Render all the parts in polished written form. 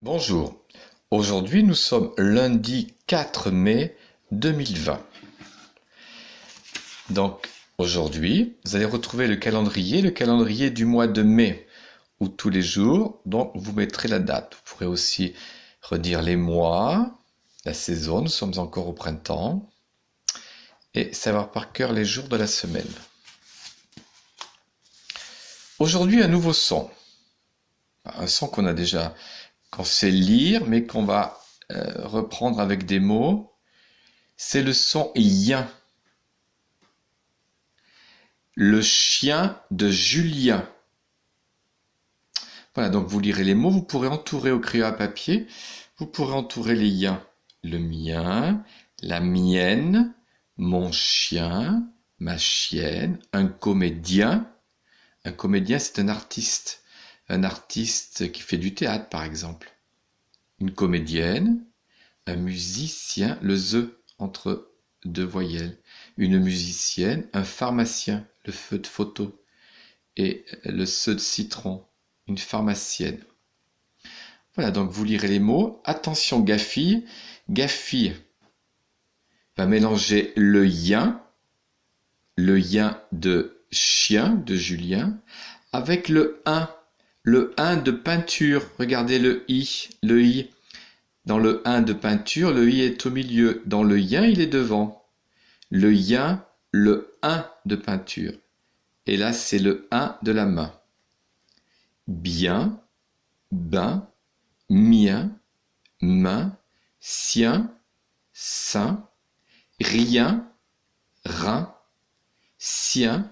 Bonjour, aujourd'hui nous sommes lundi 4 mai 2020. Donc aujourd'hui, vous allez retrouver le calendrier du mois de mai, où tous les jours, donc vous mettrez la date. Vous pourrez aussi redire les mois, la saison, nous sommes encore au printemps, et savoir par cœur les jours de la semaine. Aujourd'hui, un nouveau son. Un son qu'on sait lire, mais qu'on va reprendre avec des mots. C'est le son yin. Le chien de Julien. Voilà, donc vous lirez les mots, vous pourrez entourer au crayon à papier, vous pourrez entourer les yins. Le mien, la mienne, mon chien, ma chienne, un comédien. Un comédien, c'est un artiste. Un artiste qui fait du théâtre, par exemple. Une comédienne, un musicien, le Z entre deux voyelles. Une musicienne, un pharmacien, le feu de photo. Et le C de citron, une pharmacienne. Voilà, donc vous lirez les mots. Attention, Gafi. Gafi va mélanger le yin de chien, de Julien, avec le 1 de peinture. Regardez le I. Dans le 1 de peinture, le I est au milieu. Dans le yin, il est devant. Le yin, le 1 de peinture. Et là, c'est le 1 de la main. Bien, ben, mien, main, sien, sein, rien, rein, sien,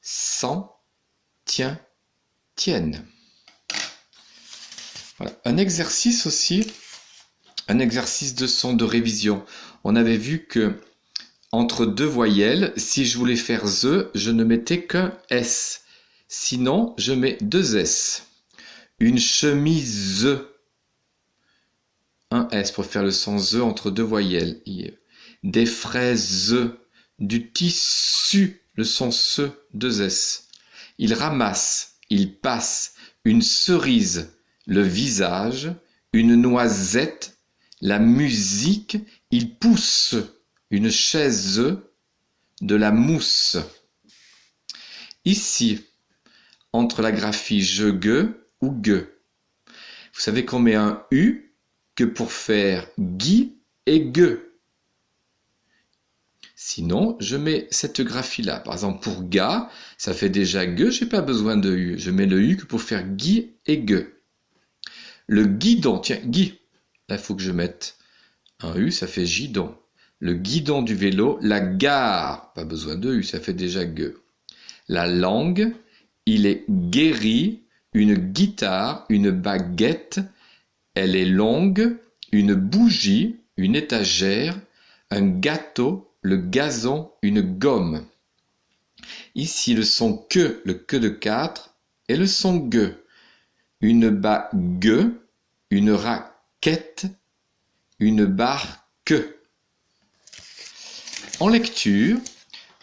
sang, tien, tienne. Voilà. Un exercice aussi, un exercice de son de révision. On avait vu que entre deux voyelles, si je voulais faire ZE, je ne mettais qu'un S. Sinon, je mets deux S. Une chemise, un S pour faire le son ZE entre deux voyelles. Des fraises, du tissu, le son SE, deux S. Il ramasse, il passe, une cerise, le visage, une noisette, la musique, il pousse, une chaise, de la mousse. Ici, entre la graphie je-gue ou gueux. Vous savez qu'on met un U que pour faire gui et gueux. Sinon, je mets cette graphie-là. Par exemple, pour ga, ça fait déjà gueux, j'ai pas besoin de U. Je mets le U que pour faire gui et gueux. Le guidon, tiens, gui. Là, il faut que je mette un U, ça fait gidon. Le guidon du vélo, la gare, pas besoin de U, ça fait déjà gueux. La langue, il est guéri, une guitare, une baguette, elle est longue, une bougie, une étagère, un gâteau, le gazon, une gomme. Ici, le son que, le que de 4, et le son gueux. Une bague, une raquette, une barque. En lecture,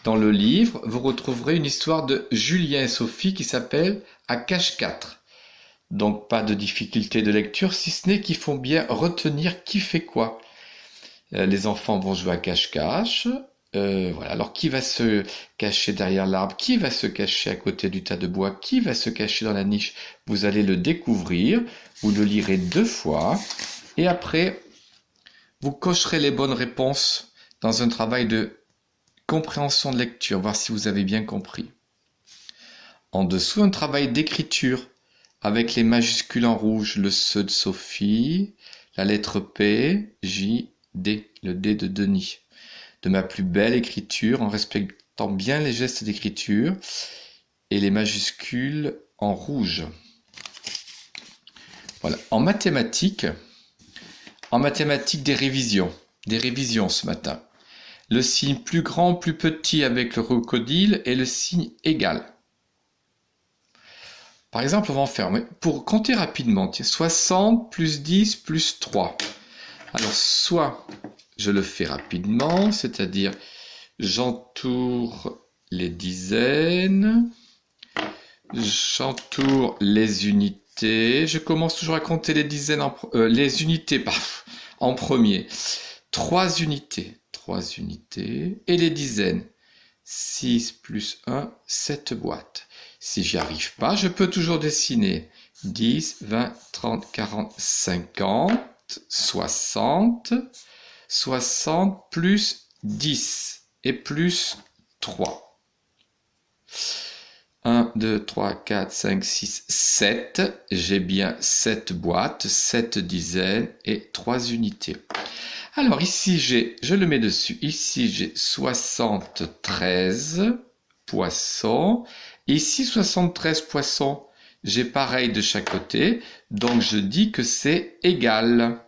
dans le livre, vous retrouverez une histoire de Julien et Sophie qui s'appelle À cache-4. Donc pas de difficulté de lecture, si ce n'est qu'il faut bien retenir qui fait quoi. Les enfants vont jouer à cache-cache. Voilà. Alors qui va se cacher derrière l'arbre? Qui va se cacher à côté du tas de bois? Qui va se cacher dans la niche? Vous allez le découvrir. Vous le lirez 2 fois. Et après, vous cocherez les bonnes réponses dans un travail de compréhension de lecture, voir si vous avez bien compris. En dessous, un travail d'écriture avec les majuscules en rouge, le C de Sophie, la lettre P, J, D, le D de Denis. De ma plus belle écriture, en respectant bien les gestes d'écriture et les majuscules en rouge. Voilà. En mathématiques, des révisions ce matin. Le signe plus grand, plus petit avec le crocodile et le signe égal. Par exemple, on va en faire, pour compter rapidement, 60 plus 10 plus 3. Alors, soit je le fais rapidement, c'est-à-dire j'entoure les dizaines, j'entoure les unités, unités. Je commence toujours à compter les dizaines, les unités en premier. 3 unités. 3 unités. Et les dizaines. 6 plus 1, 7 boîtes. Si j'y arrive pas, je peux toujours dessiner 10, 20, 30, 40, 50, 60, 60 plus 10 et plus 3. 1, 2, 3, 4, 5, 6, 7. J'ai bien 7 boîtes, 7 dizaines et 3 unités. Alors ici, je le mets dessus. Ici, j'ai 73 poissons. Ici, 73 poissons. J'ai pareil de chaque côté. Donc, je dis que c'est égal.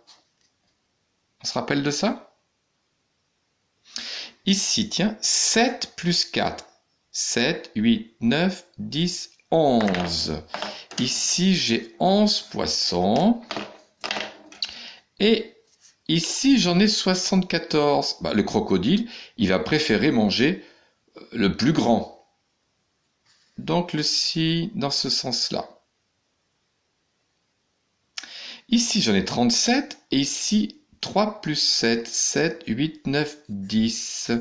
On se rappelle de ça? Ici, tiens, 7 plus 4. 7, 8, 9, 10, 11. Ici, j'ai 11 poissons. Et ici, j'en ai 74. Le crocodile, il va préférer manger le plus grand. Donc, le signe dans ce sens-là. Ici, j'en ai 37. Et ici, 3 plus 7, 7, 8, 9, 10.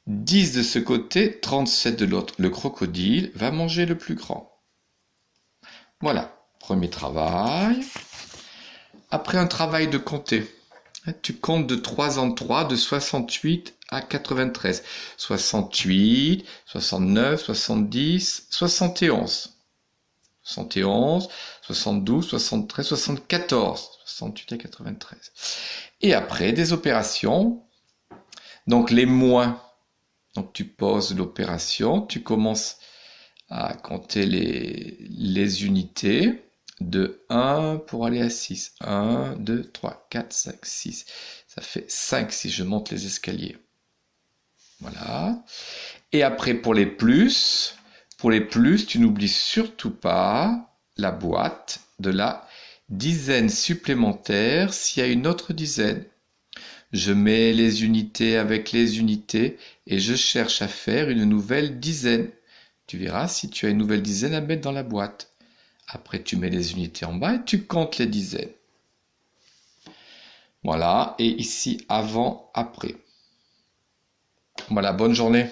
10 de ce côté, 37 de l'autre. Le crocodile va manger le plus grand. Voilà, premier travail. Après un travail de compter. Tu comptes de 3 en 3, de 68 à 93. 68, 69, 70, 71. 71, 72, 73, 74. 68 à 93. Et après, des opérations. Donc les moins. Donc tu poses l'opération, tu commences à compter les unités de 1 pour aller à 6. 1, 2, 3, 4, 5, 6. Ça fait 5 si je monte les escaliers. Voilà. Et après pour les plus, tu n'oublies surtout pas la boîte de la dizaine supplémentaire s'il y a une autre dizaine. Je mets les unités avec les unités et je cherche à faire une nouvelle dizaine. Tu verras si tu as une nouvelle dizaine à mettre dans la boîte. Après, tu mets les unités en bas et tu comptes les dizaines. Voilà, et ici, avant, après. Voilà, bonne journée.